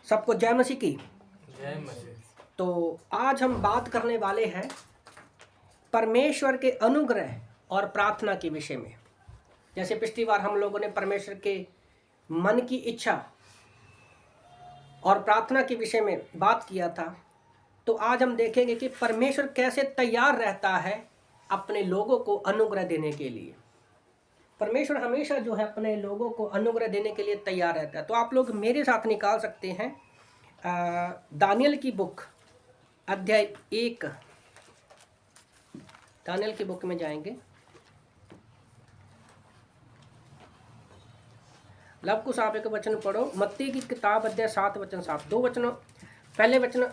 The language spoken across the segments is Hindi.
सबको जय मसीह की। जय मसीह। तो आज हम बात करने वाले हैं परमेश्वर के अनुग्रह और प्रार्थना के विषय में। जैसे पिछली बार हम लोगों ने परमेश्वर के मन की इच्छा और प्रार्थना के विषय में बात किया था, तो आज हम देखेंगे कि परमेश्वर कैसे तैयार रहता है अपने लोगों को अनुग्रह देने के लिए। परमेश्वर हमेशा जो है अपने लोगों को अनुग्रह देने के लिए तैयार रहता है। तो आप लोग मेरे साथ निकाल सकते हैं दानियल की बुक अध्याय 1। दानियल की बुक में जाएंगे। लव कुश आप एक वचन पढ़ो। मत्ती की किताब अध्याय 7 वचन 7। 2 वचनों, पहले वचन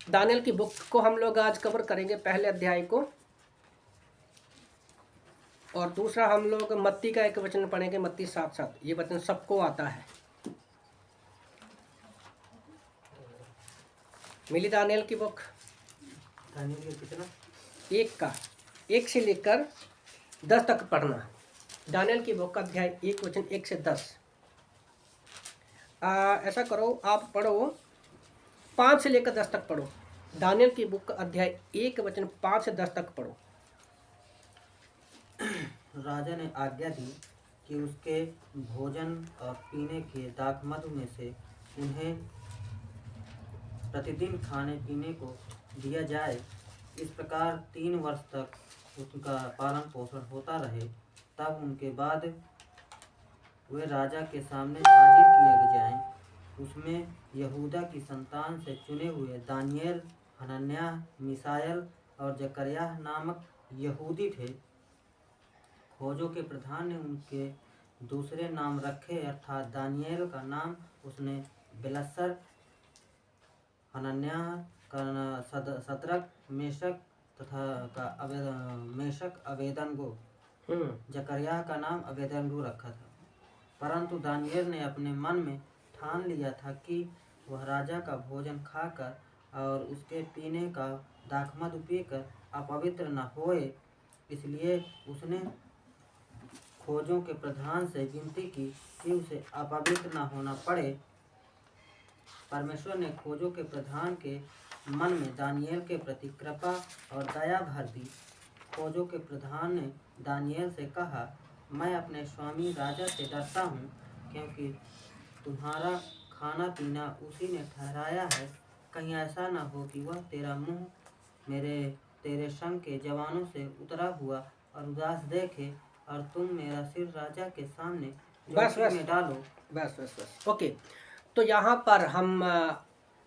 दानियल की बुक को हम लोग आज कवर करेंगे, पहले अध्याय को, और दूसरा हम लोग मत्ती का एक वचन पढ़ेंगे, मत्ती 7:7। ये वचन सबको आता है। मिली दानियल की बुक? दानियल के कितना? 1 से लेकर 10 तक पढ़ना। दानियल की बुक अध्याय 1 वचन 1 से 10। ऐसा करो, आप पढ़ो 5 से लेकर 10 तक पढ़ो। दानियल की बुक अध्याय 1 वचन 5 से 10 तक पढ़ो। राजा ने आज्ञा दी कि उसके भोजन और पीने के दाखमधु में से उन्हें प्रतिदिन खाने पीने को दिया जाए। इस प्रकार 3 वर्ष तक उनका पालन पोषण होता रहे। तब उनके बाद वे राजा के सामने हाजिर किए जाएं। उसमें यहूदा की संतान से चुने हुए दानियल, हनन्याह, मिसाएल और जकर्याह नामक यहूदी थे। खोजों के प्रधान ने उनके दूसरे नाम रखे, अर्थात दानियल का नाम उसने बेलस्सर, हनन्याह का सदरक, मेशक तथा का मेशक अबेदनगो, जकर्याह का नाम अबेदनगो रखा था। परंतु दानियल ने अपने मन में ठान लिया था कि वह राजा का भोजन खाकर और उसके पीने का दाखमधु पीकर अपवित्र न होए। इसलिए उसने खोजों के प्रधान से विनती की कि उसे अपवित्र न होना पड़े। परमेश्वर ने खोजों के प्रधान के मन में दानियल के प्रति कृपा और दया भर दी। खोजों के प्रधान ने दानियल से कहा, मैं अपने स्वामी राजा से डरता हूँ, क्योंकि तुम्हारा खाना पीना उसी ने ठहराया है। कहीं ऐसा न हो कि वह तेरा मुँह तेरे संग के जवानों से उतरा हुआ और उदास देखे और तुम मेरा सिर राजा के सामने चौकी में डालो। बस। ओके, तो यहाँ पर हम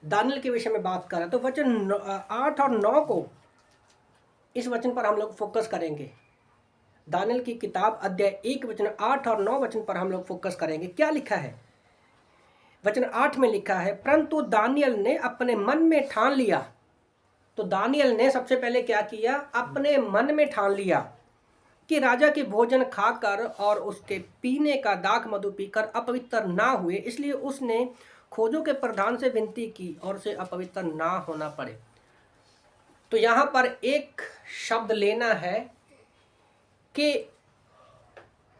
दानियल के विषय में बात कर रहे हैं। तो वचन 8 और 9 को, इस वचन पर हम लोग फोकस करेंगे। दानियल की किताब अध्याय 1 वचन 8 और 9 वचन पर हम लोग फोकस करेंगे। क्या लिखा है? वचन 8 में लिखा है, परंतु दानियल ने अपने मन में ठान लिया। तो दानियल ने सबसे पहले क्या किया? अपने मन में ठान लिया कि राजा के भोजन खाकर और उसके पीने का दाखमधु पीकर अपवित्र ना हुए। इसलिए उसने खोजों के प्रधान से विनती की और उसे अपवित्र ना होना पड़े। तो यहाँ पर एक शब्द लेना है कि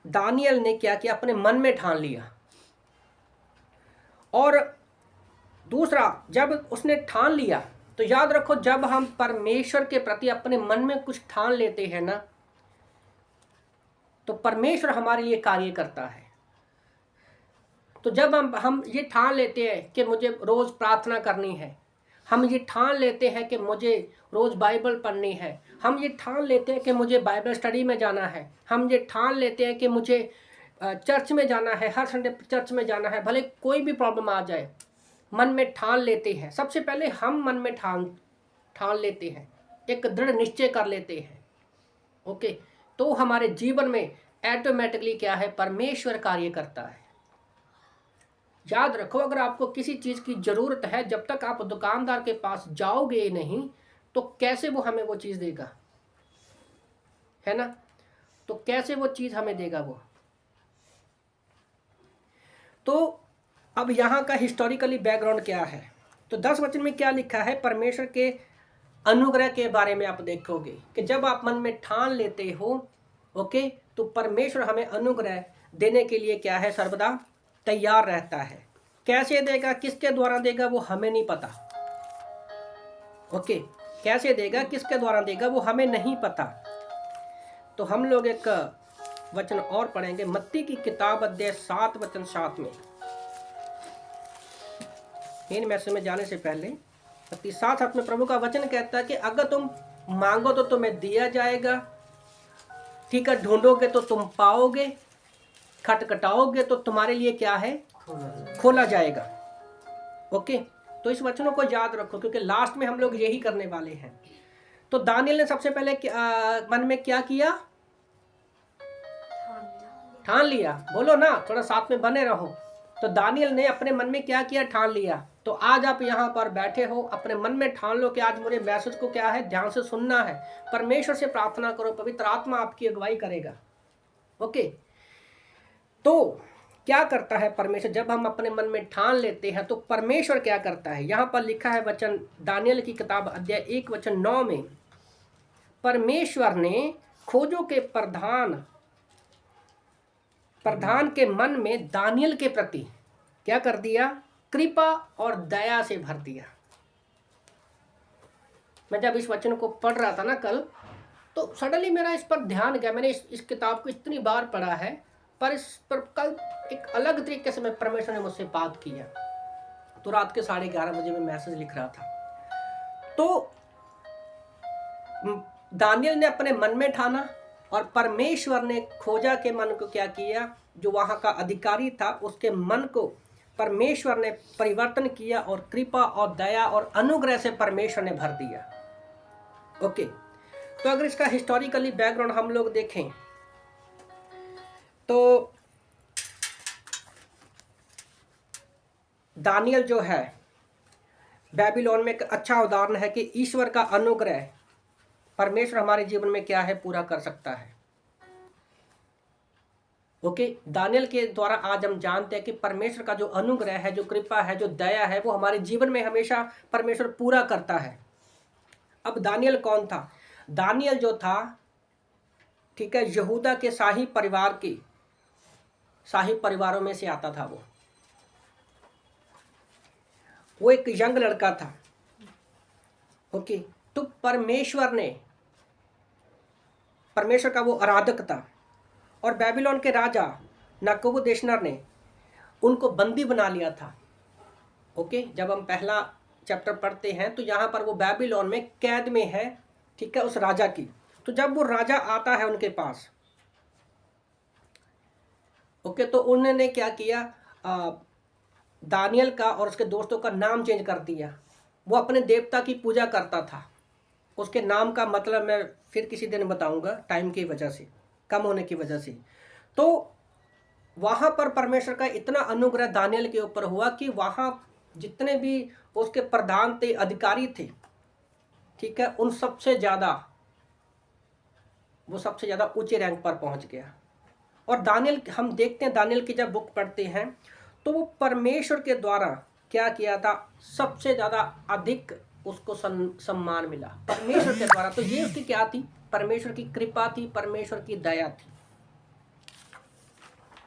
दानियल ने क्या किया? अपने मन में ठान लिया। और दूसरा, जब उसने ठान लिया, तो याद रखो, जब हम परमेश्वर के प्रति अपने मन में कुछ ठान लेते हैं ना, तो परमेश्वर हमारे लिए कार्य करता है। तो जब हम ये ठान लेते हैं कि मुझे रोज़ प्रार्थना करनी है, हम ये ठान लेते हैं कि मुझे रोज़ बाइबल पढ़नी है, हम ये ठान लेते हैं कि मुझे बाइबल स्टडी में जाना है, हम ये ठान लेते हैं कि मुझे चर्च में जाना है, हर संडे चर्च में जाना है, भले कोई भी प्रॉब्लम आ जाए, मन में ठान लेते हैं। सबसे पहले हम मन में ठान लेते हैं, एक दृढ़ निश्चय कर लेते हैं। ओके, तो हमारे जीवन में ऑटोमेटिकली क्या है? परमेश्वर कार्य करता है। याद रखो, अगर आपको किसी चीज़ की ज़रूरत है, जब तक आप दुकानदार के पास जाओगे नहीं, तो कैसे वो हमें वो चीज़ देगा? है ना? तो कैसे वो चीज़ हमें देगा वो? तो अब यहाँ का हिस्टोरिकली बैकग्राउंड क्या है? तो 10 वचन में क्या लिखा है? परमेश्वर के अनुग्रह के बारे में आप देखोगे कि जब आप मन में ठान लेते हो, ओके, तो परमेश्वर हमें अनुग्रह देने के लिए क्या है? सर्वदा तैयार रहता है। कैसे देगा, किसके द्वारा देगा, वो हमें नहीं पता। ओके, कैसे देगा, किसके द्वारा देगा, वो हमें नहीं पता। तो हम लोग एक वचन और पढ़ेंगे, मत्ती की किताब अध्याय 7 वचन 7 में। मेन मैसेज में जाने से पहले मत्ती 7:7 में प्रभु का वचन कहता है कि अगर तुम मांगो तो तुम्हें दिया जाएगा, ठीक है, ढूंढोगे तो तुम पाओगे, खटखटाओगे तो तुम्हारे लिए क्या है, खोला जाएगा। ओके, तो इस वचनों को याद रखो, क्योंकि लास्ट में हम लोग यही करने वाले हैं। तो दानियल ने सबसे पहले मन में क्या किया, ठान लिया। बोलो ना, थोड़ा साथ में बने रहो। तो दानियल ने अपने मन में क्या किया, ठान लिया। तो आज आप यहाँ पर बैठे हो, अपने मन में ठान लो कि आज मुझे मैसेज को क्या है, ध्यान से सुनना है। परमेश्वर से प्रार्थना करो, पवित्र आत्मा आपकी अगुवाई करेगा। ओके, तो क्या करता है परमेश्वर, जब हम अपने मन में ठान लेते हैं तो परमेश्वर क्या करता है। यहाँ पर लिखा है वचन, दानियल की किताब अध्याय 1 वचन 9 में, परमेश्वर ने खोजों के प्रधान के मन में दानियल के प्रति क्या कर दिया, कृपा और दया से भर दिया। मैं जब इस वचन को पढ़ रहा था ना कल, तो सडनली मेरा इस पर ध्यान गया। मैंने इस किताब को इतनी बार पढ़ा है, पर इस पर कल एक अलग तरीके से मैं परमेश्वर ने मुझसे बात किया। तो रात के 11:30 बजे मैं मैसेज लिख रहा था। तो दानियल ने अपने मन में ठाना और परमेश्वर ने खोजा के मन को क्या किया, जो वहाँ का अधिकारी था उसके मन को परमेश्वर ने परिवर्तन किया और कृपा और दया और अनुग्रह से परमेश्वर ने भर दिया। ओके, तो अगर इसका हिस्टोरिकली बैकग्राउंड हम लोग देखें तो दानियल जो है बेबीलोन में एक अच्छा उदाहरण है कि ईश्वर का अनुग्रह परमेश्वर हमारे जीवन में क्या है, पूरा कर सकता है। ओके, दानियल के द्वारा आज हम जानते हैं कि परमेश्वर का जो अनुग्रह है, जो कृपा है, जो दया है, वो हमारे जीवन में हमेशा परमेश्वर पूरा करता है। अब दानियल कौन था? दानियल जो था, ठीक है, यहूदा के शाही परिवारों में से आता था। वो एक यंग लड़का था। ओके, तो परमेश्वर का वो आराधक था और बेबीलोन के राजा नबूकदनेस्सर ने उनको बंदी बना लिया था। ओके, जब हम पहला चैप्टर पढ़ते हैं तो यहाँ पर वो बेबीलोन में कैद में है, ठीक है, उस राजा की। तो जब वो राजा आता है उनके पास, ओके, तो उन्होंने क्या किया, दानियल का और उसके दोस्तों का नाम चेंज कर दिया। वो अपने देवता की पूजा करता था। उसके नाम का मतलब मैं फिर किसी दिन बताऊंगा, टाइम की वजह से, कम होने की वजह से। तो वहाँ पर परमेश्वर का इतना अनुग्रह दानियल के ऊपर हुआ कि वहाँ जितने भी उसके प्रधान थे, अधिकारी थे, ठीक है, वो सबसे ज़्यादा ऊंचे रैंक पर पहुँच गया। और दानियल, हम देखते हैं दानियल की जब बुक पढ़ते हैं तो वो परमेश्वर के द्वारा क्या किया था, सबसे ज़्यादा अधिक उसको सम्मान मिला परमेश्वर के द्वारा। तो ये उसकी क्या थी, परमेश्वर की कृपा थी, परमेश्वर की दया थी।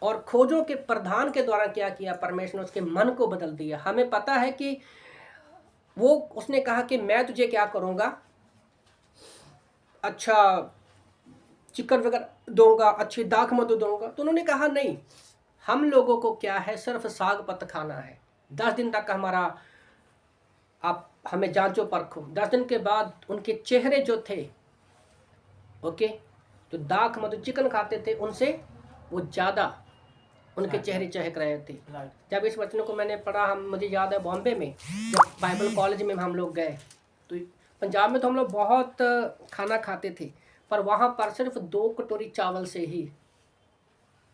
और खोजों के प्रधान के द्वारा क्या किया, परमेश्वर ने उसके मन को बदल दिया। हमें पता है कि उसने कहा कि मैं तुझे क्या करूँगा, अच्छा चिकन वगैरह दूंगा, अच्छी दाख मधु दूंगा। तो उन्होंने कहा नहीं, हम लोगों को क्या है, सिर्फ साग पत्त खाना है। 10 दिन तक आप हमें जांचो परखो। 10 दिन के बाद उनके चेहरे जो थे, ओके, जो दाख मधु चिकन खाते थे उनसे वो ज़्यादा उनके चेहरे चहक रहे थे। जब इस वचन को मैंने पढ़ा, मुझे याद है बॉम्बे में जब बाइबल कॉलेज में हम लोग गए, तो पंजाब में तो हम लोग बहुत खाना खाते थे, पर वहाँ पर सिर्फ 2 कटोरी चावल से ही,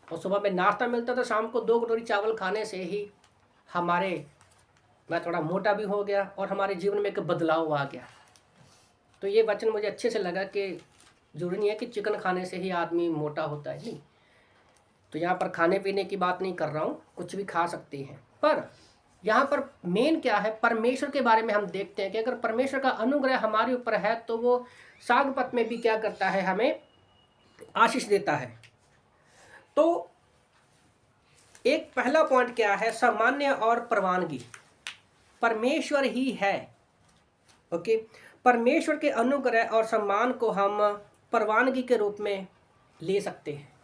और सुबह में नाश्ता मिलता था, शाम को 2 कटोरी चावल खाने से ही मैं थोड़ा मोटा भी हो गया और हमारे जीवन में एक बदलाव आ गया। तो ये वचन मुझे अच्छे से लगा कि जरूरी नहीं है कि चिकन खाने से ही आदमी मोटा होता है, नहीं। तो यहाँ पर खाने पीने की बात नहीं कर रहा हूँ, कुछ भी खा सकते हैं, पर यहाँ पर मेन क्या है, परमेश्वर के बारे में हम देखते हैं कि अगर परमेश्वर का अनुग्रह हमारे ऊपर है तो वो साग पत में भी क्या करता है, हमें आशीष देता है। तो एक पहला पॉइंट क्या है, सामान्य और परवानगी। परमेश्वर ही है, ओके। परमेश्वर के अनुग्रह और सम्मान को हम परवानगी के रूप में ले सकते हैं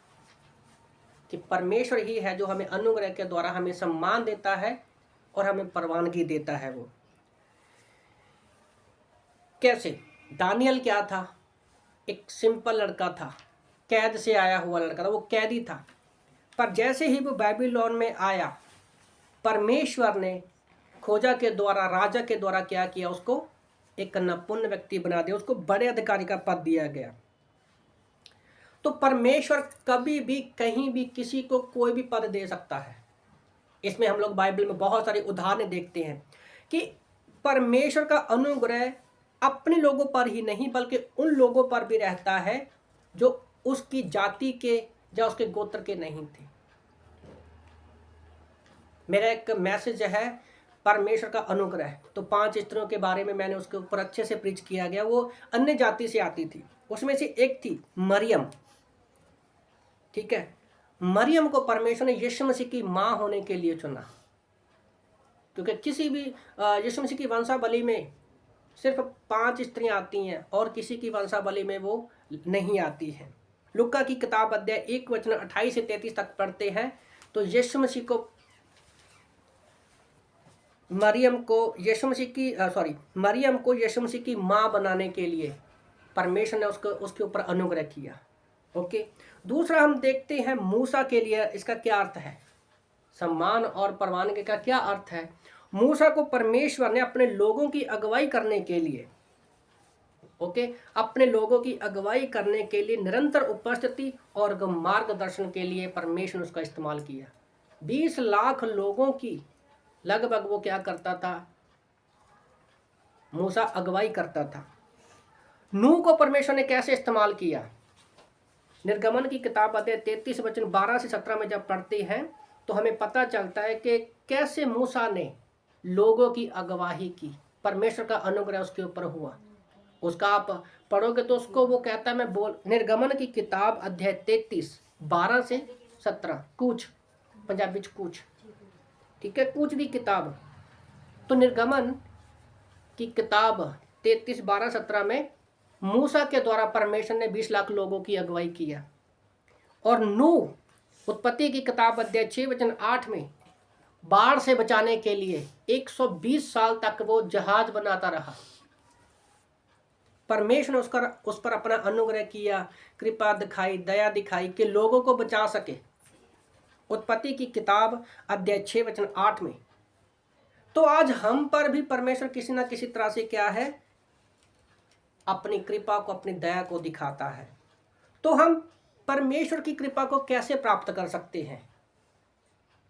कि परमेश्वर ही है जो हमें अनुग्रह के द्वारा हमें सम्मान देता है और हमें परवानगी देता है। वो कैसे? दानियल क्या था? एक सिंपल लड़का था, कैद से आया हुआ लड़का था, वो कैदी था। पर जैसे ही वो बाबिलोन में आया, परमेश्वर ने खोजा के द्वारा, राजा के द्वारा क्या किया, उसको एक नपुण्य व्यक्ति बना दिया, उसको बड़े अधिकारी का पद दिया गया। तो परमेश्वर कभी भी कहीं भी किसी को कोई भी पद दे सकता है। इसमें हम लोग बाइबल में बहुत सारे उदाहरण देखते हैं कि परमेश्वर का अनुग्रह अपने लोगों पर ही नहीं बल्कि उन लोगों पर भी रहता है जो उसकी जाति के या उसके गोत्र के नहीं थे। मेरा एक मैसेज है परमेश्वर का अनुग्रह। तो 5 स्त्रियों के बारे में मैंने उसके ऊपर अच्छे से प्रीच किया गया। वो अन्य जाति से आती थी, उसमें से एक थी मरियम, ठीक है। मरियम को परमेश्वर ने यीशु मसीह की माँ होने के लिए चुना, क्योंकि किसी भी यीशु मसीह की वंशावली में सिर्फ 5 स्त्रियां आती हैं और किसी की वंशावली में वो नहीं आती हैं। लुका की किताब अध्याय 1 वचन 28 से 33 तक पढ़ते हैं तो यीशु मसीह को मरियम को यीशु मसीह की माँ बनाने के लिए परमेश्वर ने उसके ऊपर अनुग्रह किया, ओके। दूसरा हम देखते हैं मूसा के लिए इसका क्या अर्थ है, सम्मान और परवानगी का क्या अर्थ है। मूसा को परमेश्वर ने अपने लोगों की अगुवाई करने के लिए, ओके, अपने लोगों की अगुवाई करने के लिए निरंतर उपस्थिति और मार्गदर्शन के लिए परमेश्वर ने उसका इस्तेमाल किया। 20 लाख लोगों की लगभग वो क्या करता था, मूसा अगुवाई करता था। नूह को परमेश्वर ने कैसे इस्तेमाल किया? निर्गमन की किताब अध्याय 33 वचन 12 से 17 में जब पढ़ते हैं तो हमें पता चलता है कि कैसे मूसा ने लोगों की अगुवाई की, परमेश्वर का अनुग्रह उसके ऊपर हुआ। उसका आप पढ़ोगे तो उसको वो कहता है, मैं बोल, निर्गमन की किताब अध्याय 33 12 से 17, कूच, पंजाबी च कूच, ठीक है, कूच की किताब। तो निर्गमन की किताब 33 12 17 में मूसा के द्वारा परमेश्वर ने 20 लाख लोगों की अगुवाई किया। और नूह उत्पत्ति की किताब अध्याय 6 वचन 8 में बाढ़ से बचाने के लिए 120 साल तक वो जहाज बनाता रहा। परमेश्वर ने उस पर अपना अनुग्रह किया, कृपा दिखाई, दया दिखाई कि लोगों को बचा सके। उत्पत्ति की किताब अध्याय 6 वचन 8 में। तो आज हम पर भी परमेश्वर किसी ना किसी तरह से क्या है, अपनी कृपा को, अपनी दया को दिखाता है। तो हम परमेश्वर की कृपा को कैसे प्राप्त कर सकते हैं?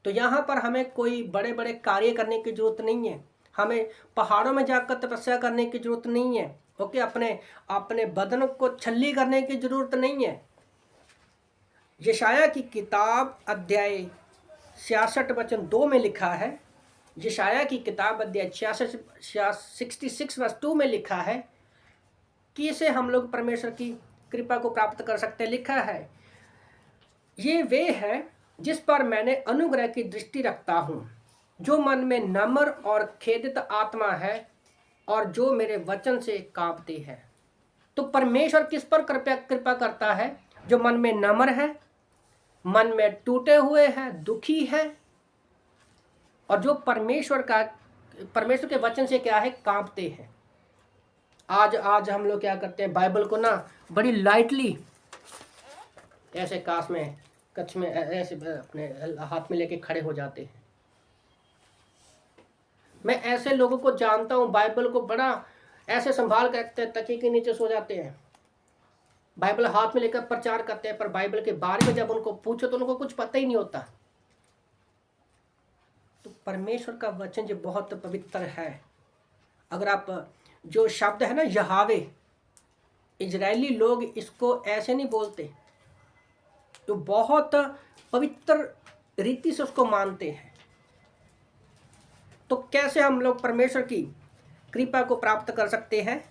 तो यहाँ पर हमें कोई बड़े बड़े कार्य करने की जरूरत नहीं है, हमें पहाड़ों में जाकर तपस्या करने की जरूरत नहीं है, ओके, अपने बदन को छल्ली करने की जरूरत नहीं है। यशाया की किताब अध्याय 66 वचन 2 में लिखा है, यशाया की किताब अध्याय 66 वर्ष 2 में लिखा है कि इसे हम लोग परमेश्वर की कृपा को प्राप्त कर सकते हैं। लिखा है, ये वे है जिस पर मैंने अनुग्रह की दृष्टि रखता हूँ, जो मन में नम्र और खेदित आत्मा है और जो मेरे वचन से कांपते हैं। तो परमेश्वर किस पर कृपा करता है? जो मन में नम्र है, मन में टूटे हुए हैं, दुखी है, और जो परमेश्वर के वचन से क्या है, कांपते हैं। आज हम लोग क्या करते हैं, बाइबल को ना बड़ी लाइटली ऐसे काश में, कच्छ में ऐसे अपने हाथ में लेके खड़े हो जाते हैं। मैं ऐसे लोगों को जानता हूँ, बाइबल को बड़ा ऐसे संभाल कर रखते हैं, तकिए के नीचे सो जाते हैं, बाइबल हाथ में लेकर प्रचार करते हैं, पर बाइबल के बारे में जब उनको पूछो तो उनको कुछ पता ही नहीं होता। तो परमेश्वर का वचन जो बहुत पवित्र है, अगर आप जो शब्द है ना यहावे, इजरायली लोग इसको ऐसे नहीं बोलते, तो बहुत पवित्र रीति से उसको मानते हैं। तो कैसे हम लोग परमेश्वर की कृपा को प्राप्त कर सकते हैं?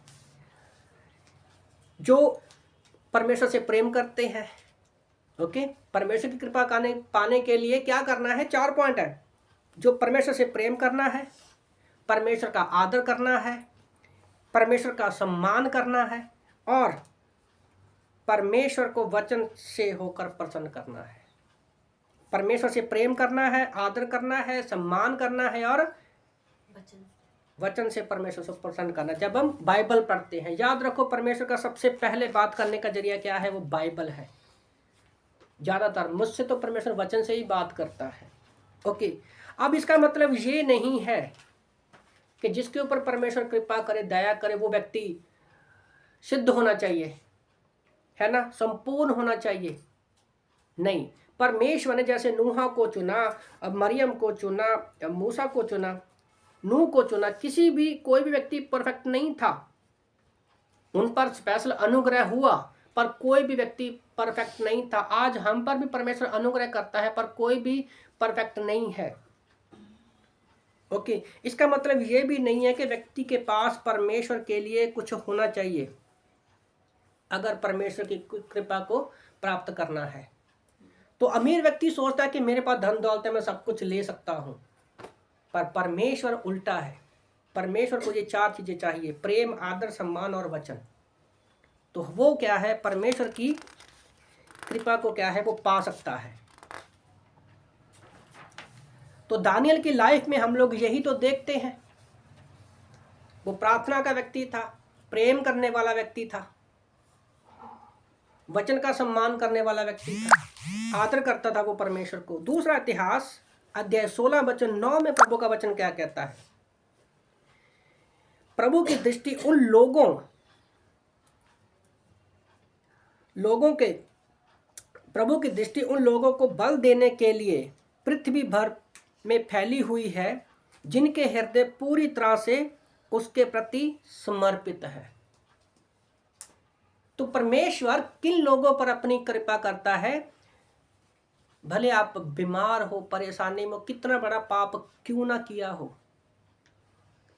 जो परमेश्वर से प्रेम करते हैं, ओके, परमेश्वर की कृपा पाने के लिए क्या करना है? 4 पॉइंट है। जो परमेश्वर से प्रेम करना है, परमेश्वर का आदर करना है, परमेश्वर का सम्मान करना है और परमेश्वर को वचन से होकर प्रसन्न करना है। परमेश्वर से प्रेम करना है, आदर करना है, सम्मान करना है और वचन से परमेश्वर से प्रसन्न करना। जब हम बाइबल पढ़ते हैं, याद रखो परमेश्वर का सबसे पहले बात करने का जरिया क्या है? वो बाइबल है। ज़्यादातर मुझसे तो परमेश्वर वचन से ही बात करता है। ओके, अब इसका मतलब ये नहीं है कि जिसके ऊपर परमेश्वर कृपा करे, दया करे, वो व्यक्ति सिद्ध होना चाहिए, है ना, संपूर्ण होना चाहिए। नहीं, परमेश्वर ने जैसे नूहा को चुना, अब मरियम को चुना, मूसा को चुना, नूह को चुना, कोई भी व्यक्ति परफेक्ट नहीं था। उन पर स्पेशल अनुग्रह हुआ, पर कोई भी व्यक्ति परफेक्ट नहीं था। आज हम पर भी परमेश्वर अनुग्रह करता है, पर कोई भी परफेक्ट नहीं है। ओके, इसका मतलब ये भी नहीं है कि व्यक्ति के पास परमेश्वर के लिए कुछ होना चाहिए अगर परमेश्वर की कृपा को प्राप्त करना है। तो अमीर व्यक्ति सोचता है कि मेरे पास धन दौलत है, मैं सब कुछ ले सकता हूँ, पर परमेश्वर उल्टा है। परमेश्वर को ये 4 चीजें चाहिए: प्रेम, आदर, सम्मान और वचन। तो वो क्या है? परमेश्वर की कृपा को क्या है? वो पा सकता है। तो दानियल की लाइफ में हम लोग यही तो देखते हैं। वो प्रार्थना का व्यक्ति था, प्रेम करने वाला व्यक्ति था, वचन का सम्मान करने वाला व्यक्ति था, आदर करता था वो परमेश्वर को। दूसरा इतिहास अध्याय 16 वचन 9 में प्रभु का वचन क्या कहता है? प्रभु की दृष्टि उन प्रभु की दृष्टि उन लोगों को बल देने के लिए पृथ्वी भर में फैली हुई है जिनके हृदय पूरी तरह से उसके प्रति समर्पित है। तो परमेश्वर किन लोगों पर अपनी कृपा करता है? भले आप बीमार हो, परेशानी में, कितना बड़ा पाप क्यों ना किया हो,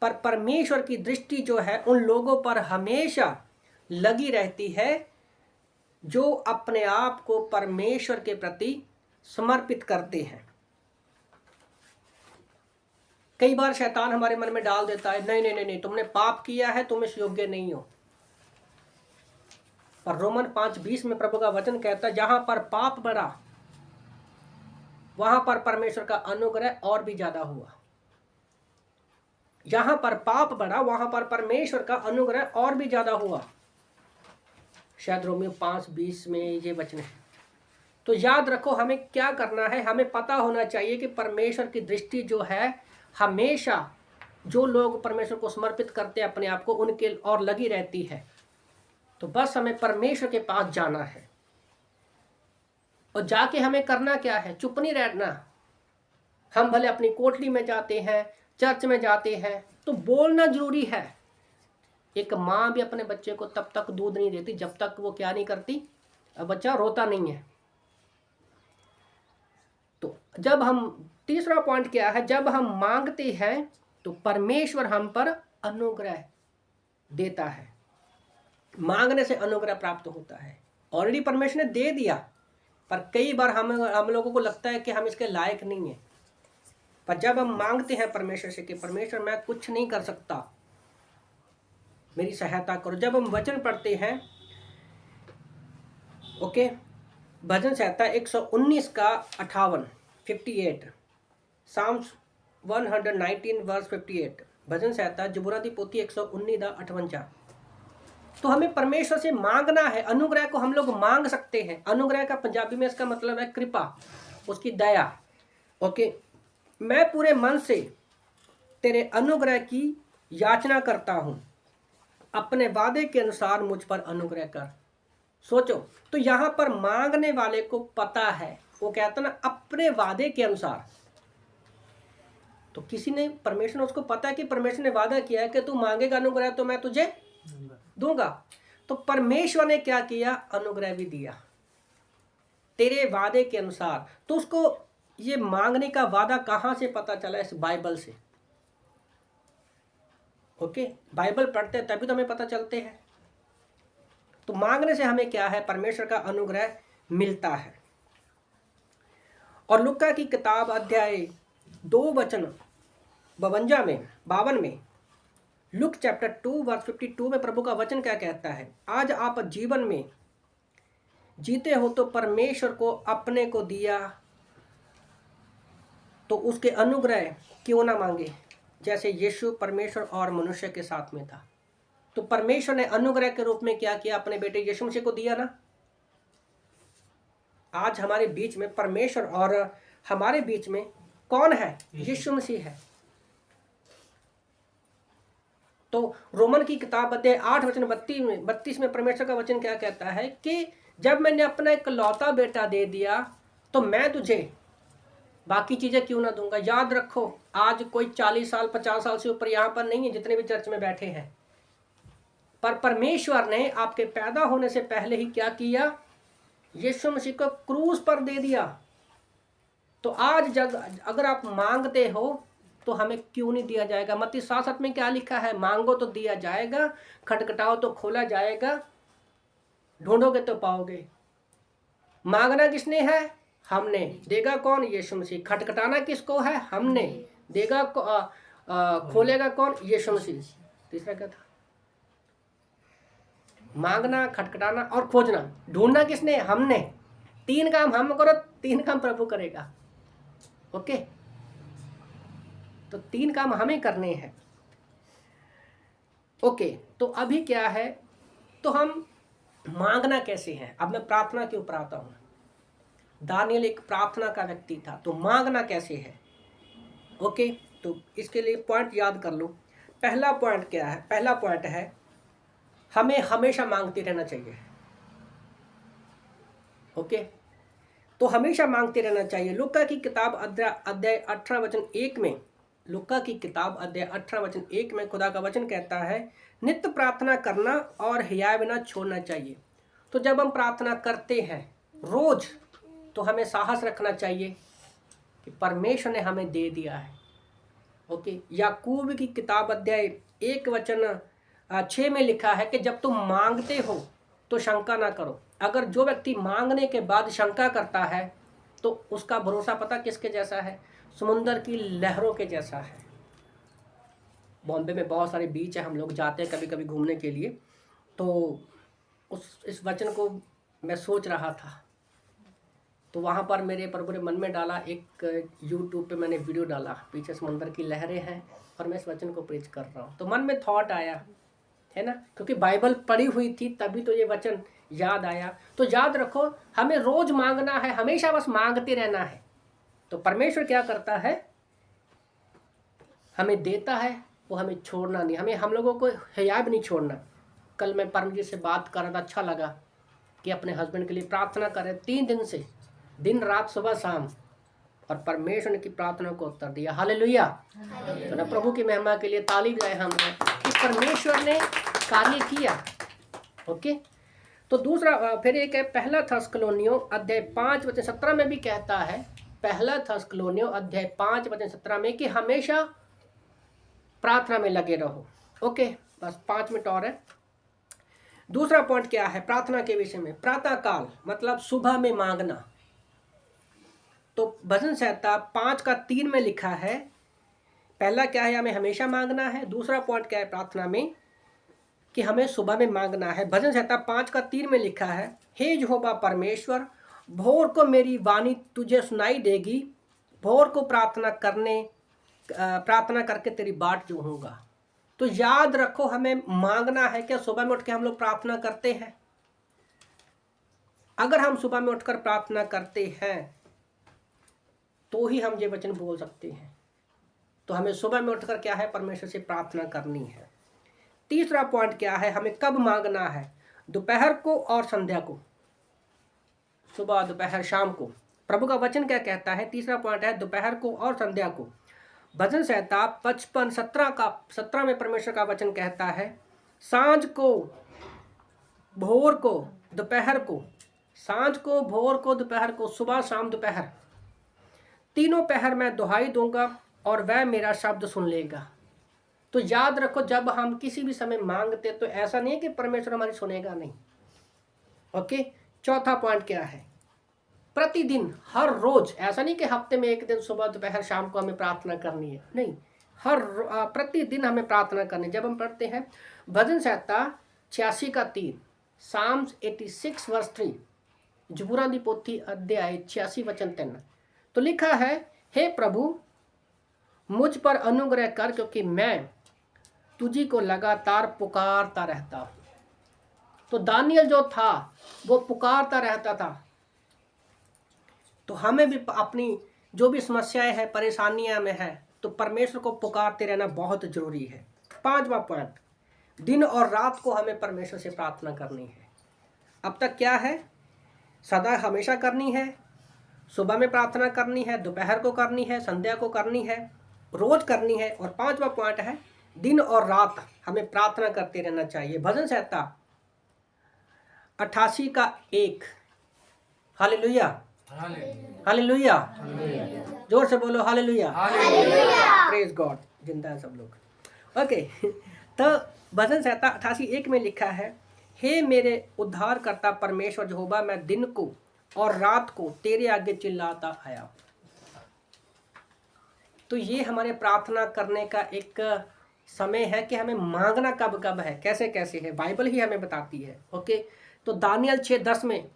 पर परमेश्वर की दृष्टि जो है उन लोगों पर हमेशा लगी रहती है जो अपने आप को परमेश्वर के प्रति समर्पित करते हैं। कई बार शैतान हमारे मन में डाल देता है, नहीं नहीं नहीं नहीं, तुमने पाप किया है, तुम इस योग्य नहीं हो। पर रोमन 5:20 में प्रभु का वचन कहता है, जहां पर पाप बढ़ा वहां पर परमेश्वर का अनुग्रह और भी ज्यादा हुआ। जहां पर पाप बढ़ा वहां पर परमेश्वर का अनुग्रह और भी ज्यादा हुआ। शायद रोमियो 5:20 में ये वचन है। तो याद रखो, हमें क्या करना है? हमें पता होना चाहिए कि परमेश्वर की दृष्टि जो है हमेशा जो लोग परमेश्वर को समर्पित करते हैं अपने आप को, उनके और लगी रहती है। तो बस हमें परमेश्वर के पास जाना है और जाके हमें करना क्या है? चुप नहीं रहना। हम भले अपनी कोठरी में जाते हैं, चर्च में जाते हैं, तो बोलना जरूरी है। एक माँ भी अपने बच्चे को तब तक दूध नहीं देती जब तक वो क्या नहीं करती, बच्चा रोता नहीं है। तो जब हम, तीसरा पॉइंट क्या है? जब हम मांगते हैं तो परमेश्वर हम पर अनुग्रह देता है। मांगने से अनुग्रह प्राप्त होता है। ऑलरेडी परमेश्वर ने दे दिया, पर कई बार हम लोगों को लगता है कि हम इसके लायक नहीं है। पर जब हम मांगते हैं परमेश्वर से कि परमेश्वर मैं कुछ नहीं कर सकता, मेरी सहायता करो। जब हम वचन पढ़ते हैं, ओके, भजन संहिता 119 का 58 साम्स 119 वर्स 58, भजन संहिता जबूराती पोथी 119 का 58। तो हमें परमेश्वर से मांगना है। अनुग्रह को हम लोग मांग सकते हैं। अनुग्रह का पंजाबी में इसका मतलब है कृपा, उसकी दया। ओके, मैं पूरे मन से तेरे अनुग्रह की याचना करता हूं, अपने वादे के अनुसार मुझ पर अनुग्रह कर। सोचो, तो यहां पर मांगने वाले को पता है, वो कहता ना अपने वादे के अनुसार। तो किसी ने, परमेश्वर ने उसको पता है कि परमेश्वर ने वादा किया है कि तू मांगेगा अनुग्रह तो मैं तुझे दूंगा। तो परमेश्वर ने क्या किया? अनुग्रह भी दिया तेरे वादे के अनुसार। तो उसको ये मांगने का वादा कहां से पता चला? इस बाइबल से। ओके, बाइबल पढ़ते हैं तभी तो हमें पता चलते हैं। तो मांगने से हमें क्या है? परमेश्वर का अनुग्रह मिलता है। और लुका की किताब अध्याय 2 वचन 52 में लुक चैप्टर 2 वर्स 52 में प्रभु का वचन क्या कहता है? आज आप जीवन में जीते हो तो परमेश्वर को अपने को दिया तो उसके अनुग्रह क्यों ना मांगे, जैसे यीशु परमेश्वर और मनुष्य के साथ में था। तो परमेश्वर ने अनुग्रह के रूप में क्या किया? अपने बेटे यीशु मसीह को दिया ना। आज हमारे बीच में परमेश्वर और हमारे बीच में कौन है? यीशु मसीह है। तो रोमन की किताब अध्याय 8 वचन 32 में परमेश्वर का वचन क्या कहता है कि जब मैंने अपना इकलौता बेटा दे दिया तो मैं तुझे बाकी चीजें क्यों ना दूंगा। याद रखो, आज कोई 40 साल 50 साल से ऊपर यहाँ पर नहीं है जितने भी चर्च में बैठे हैं, पर परमेश्वर ने आपके पैदा होने से पहले ही क्या किया? यीशु मसीह को क्रूस पर दे दिया। तो आज जब अगर आप मांगते हो तो हमें क्यों नहीं दिया जाएगा? मत्ती 7:7 में क्या लिखा है? मांगो तो दिया जाएगा, खटखटाओ तो खोला जाएगा, ढूंढोगे तो पाओगे। मांगना किसने है? हमने। देगा कौन? यीशु मसीह। खटखटाना किसको है? हमने। देगा खोलेगा कौन? यीशु मसीह। तीसरा क्या था? मांगना, खटखटाना और खोजना। ढूंढना किसने? हमने। 3 काम हम करो, 3 काम प्रभु करेगा। ओके, तो 3 काम हमें करने हैं। ओके, तो अभी क्या है? तो हम मांगना कैसे है? अब मैं प्रार्थना के ऊपर आता हूं। दानियल एक प्रार्थना का व्यक्ति था, तो मांगना कैसे है? ओके, तो इसके लिए पॉइंट याद कर लो। पहला पॉइंट क्या है? पहला पॉइंट है हमें हमेशा मांगते रहना चाहिए। ओके, तो हमेशा मांगते रहना चाहिए। लुका की किताब अध्याय 18 वचन 1 में, लुका की किताब अध्याय 18 वचन 1 में खुदा का वचन कहता है नित्य प्रार्थना करना और हियाव न छोड़ना चाहिए। तो जब हम प्रार्थना करते हैं रोज, तो हमें साहस रखना चाहिए कि परमेश्वर ने हमें दे दिया है। ओके, याकूब की किताब अध्याय 1 वचन 6 में लिखा है कि जब तुम मांगते हो तो शंका ना करो। अगर जो व्यक्ति मांगने के बाद शंका करता है तो उसका भरोसा पता किसके जैसा है? समुंदर की लहरों के जैसा है। बॉम्बे में बहुत सारे बीच है, हम लोग जाते हैं कभी कभी घूमने के लिए। तो इस वचन को मैं सोच रहा था, तो वहाँ पर मेरे प्रभु ने मन में डाला, एक यूट्यूब पे मैंने वीडियो डाला, पीछे समुंदर की लहरें हैं और मैं इस वचन को प्रीच कर रहा हूँ। तो मन में थॉट आया, है ना, क्योंकि बाइबल पढ़ी हुई थी तभी तो ये वचन याद आया। तो याद रखो, हमें रोज मांगना है, हमेशा बस मांगते रहना है। तो परमेश्वर क्या करता है? हमें देता है, वो हमें छोड़ना नहीं, हमें हम लोगों को हियाब नहीं छोड़ना। कल मैं परमजीत से बात कर रहा था, अच्छा लगा कि अपने हस्बैंड के लिए प्रार्थना कर रहे 3 दिन से, दिन रात सुबह शाम, और परमेश्वर ने की प्रार्थना को उत्तर दिया। हालेलुया। तो ना प्रभु की महिमा के लिए ताली बजाए हमने कि परमेश्वर ने कार्य किया। ओके, तो दूसरा फिर एक है पहला थस्सलुनीयों अध्याय 5 वचन 17 में भी कहता है, पहला थस्सलुनीयों अध्याय 5 वचन 17 में कि हमेशा प्रार्थना में लगे रहो। ओके, बस 5 मिनट और है। दूसरा पॉइंट क्या है प्रार्थना के विषय में? प्रातः काल मतलब सुबह में मांगना। तो भजन संहिता 5:3 में लिखा है, पहला क्या है? हमें हमेशा मांगना है। दूसरा पॉइंट क्या है प्रार्थना में? कि हमें सुबह में मांगना है। भजन संहिता 5:3 में लिखा है, हे यहोवा परमेश्वर, भोर को मेरी वाणी तुझे सुनाई देगी, भोर को प्रार्थना करके तेरी बाट जोहूँगा। तो याद रखो, हमें मांगना है। क्या सुबह में उठ के हम लोग प्रार्थना करते हैं? अगर हम सुबह में उठकर प्रार्थना करते हैं तो ही हम ये वचन बोल सकते हैं। तो हमें सुबह में उठकर क्या है? परमेश्वर से प्रार्थना करनी है। तीसरा पॉइंट क्या है? हमें कब मांगना है? दोपहर को और संध्या को, सुबह दोपहर शाम को। प्रभु का वचन क्या कहता है? तीसरा पॉइंट है दोपहर को और संध्या को। भजन संहिता 55:17 में परमेश्वर का वचन कहता है, सांझ को, भोर को, दोपहर को, सांझ को, भोर को, दोपहर को, सुबह शाम दोपहर, तीनों पहर मैं दुहाई दूंगा और वह मेरा शब्द सुन लेगा। तो याद रखो, जब हम किसी भी समय मांगते तो ऐसा नहीं है कि परमेश्वर हमारी सुनेगा नहीं। ओके, चौथा पॉइंट क्या है? प्रतिदिन, हर रोज, ऐसा नहीं कि हफ्ते में एक दिन सुबह दोपहर शाम को हमें प्रार्थना करनी है, नहीं, प्रतिदिन हमें प्रार्थना करनी। जब हम पढ़ते हैं भजन संहिता 86 का 3, साम्स 86 वर्स 3, जबूरां दी पोथी अध्याय 86 वचन 3, तो लिखा है, हे प्रभु मुझ पर अनुग्रह कर, क्योंकि मैं तुझी को लगातार पुकारता रहता हूँ। तो दानियल जो था वो पुकारता रहता था। तो हमें भी अपनी जो भी समस्याएं हैं, परेशानियां में है, तो परमेश्वर को पुकारते रहना बहुत जरूरी है। 5वां पॉइंट, दिन और रात को हमें परमेश्वर से प्रार्थना करनी है। अब तक क्या है? सदा हमेशा करनी है, सुबह में प्रार्थना करनी है, दोपहर को करनी है, संध्या को करनी है, रोज करनी है। और 5वां पॉइंट है, दिन और रात हमें प्रार्थना करते रहना चाहिए। भजन संहिता 88 का 1, हालेलुया, हालेलुया, जोर से बोलो हालेलुया, प्रेज गॉड, जिंदा है सब लोग। ओके, तो भजन संहिता 88:1 में लिखा है, हे मेरे उद्धारकर्ता परमेश्वर यहोवा, मैं दिन को और रात को तेरे आगे चिल्लाता आया। तो ये हमारे प्रार्थना करने का एक समय है कि हमें मांगना कब कब है, कैसे कैसे है, बाइबल ही हमें बताती है। ओके, तो दानियल 6:10 में,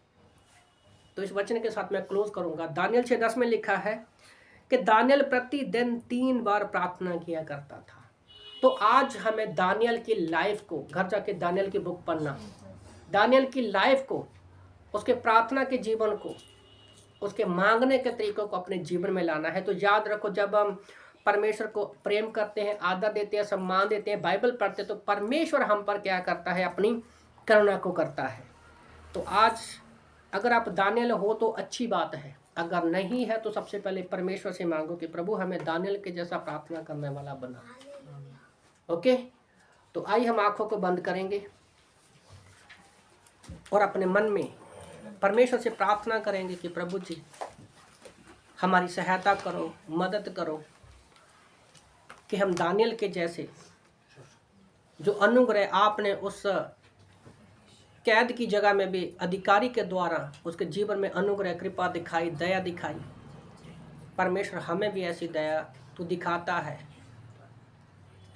तो इस वचन के साथ मैं क्लोज करूंगा। दानियल 6:10 में लिखा है कि दानियल प्रतिदिन 3 बार प्रार्थना किया करता था। तो आज हमें दानियल की लाइफ को, घर जाके दानियल की बुक पढ़ना, दानियल की लाइफ को, उसके प्रार्थना के जीवन को, उसके मांगने के तरीकों को अपने जीवन में लाना है। तो याद रखो, जब हम परमेश्वर को प्रेम करते हैं, आदर देते हैं, सम्मान देते हैं, बाइबल पढ़ते हैं, तो परमेश्वर हम पर क्या करता है? अपनी करुणा को करता है। तो आज अगर आप दानियल हो तो अच्छी बात है, अगर नहीं है तो सबसे पहले परमेश्वर से मांगो कि प्रभु हमें दानियल के जैसा प्रार्थना करने वाला बना। ओके, तो आइए हम आंखों को बंद करेंगे और अपने मन में परमेश्वर से प्रार्थना करेंगे कि प्रभु जी हमारी सहायता करो, मदद करो कि हम दानियल के जैसे, जो अनुग्रह आपने उस कैद की जगह में भी अधिकारी के द्वारा उसके जीवन में अनुग्रह, कृपा दिखाई, दया दिखाई, परमेश्वर हमें भी ऐसी दया तू दिखाता है।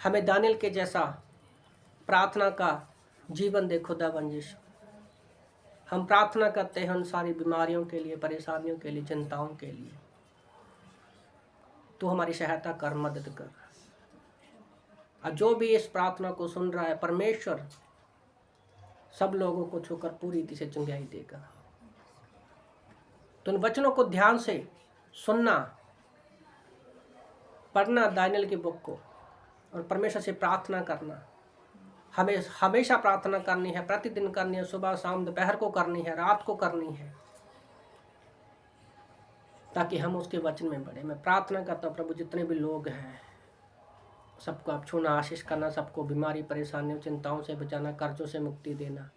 हमें दानियल के जैसा प्रार्थना का जीवन दे खुदावन यीशु। हम प्रार्थना करते हैं उन सारी बीमारियों के लिए, परेशानियों के लिए, चिंताओं के लिए। तू हमारी सहायता कर, मदद कर। और जो भी इस प्रार्थना को सुन रहा है, परमेश्वर सब लोगों को छूकर पूरी रीति से चंगाई देगा। तो इन वचनों को ध्यान से सुनना, पढ़ना दानियल की बुक को, और परमेश्वर से प्रार्थना करना। हमें हमेशा प्रार्थना करनी है, प्रतिदिन करनी है, सुबह शाम दोपहर को करनी है, रात को करनी है, ताकि हम उसके वचन में बढ़े। मैं प्रार्थना करता हूँ प्रभु, जितने भी लोग हैं सबको आप छूना, आशीष करना, सबको बीमारी, परेशानियों, चिंताओं से बचाना, कर्जों से मुक्ति देना।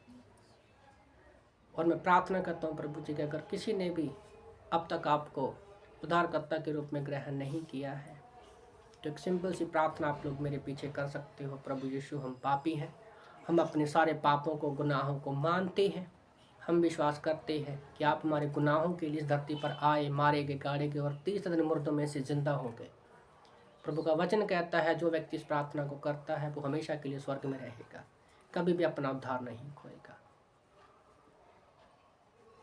और मैं प्रार्थना करता हूँ प्रभु जी कि अगर किसी ने भी अब तक आपको उद्धारकर्ता के रूप में ग्रहण नहीं किया है, तो एक सिंपल सी प्रार्थना आप लोग मेरे पीछे कर सकते हो। प्रभु यीशु, हम पापी हैं, हम अपने सारे पापों को, गुनाहों को मानते हैं। हम विश्वास करते हैं कि आप हमारे गुनाहों के लिए इस धरती पर आए, मारे गए, गाड़े गए और 30 दिन मुर्दों में से जिंदा हो गए। प्रभु का वचन कहता है, जो व्यक्ति इस प्रार्थना को करता है वो हमेशा के लिए स्वर्ग में रहेगा, कभी भी अपना उद्धार नहीं खोएगा।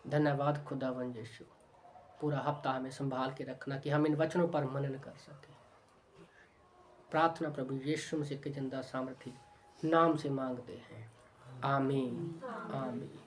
धन्यवाद खुदावन यीशु। पूरा हफ्ता हमें संभाल के रखना कि हम इन वचनों पर मनन कर सकें। प्रार्थना प्रभु यीशु मसीह के जिंदा सामर्थी नाम से मांगते हैं, आमीन, आमीन।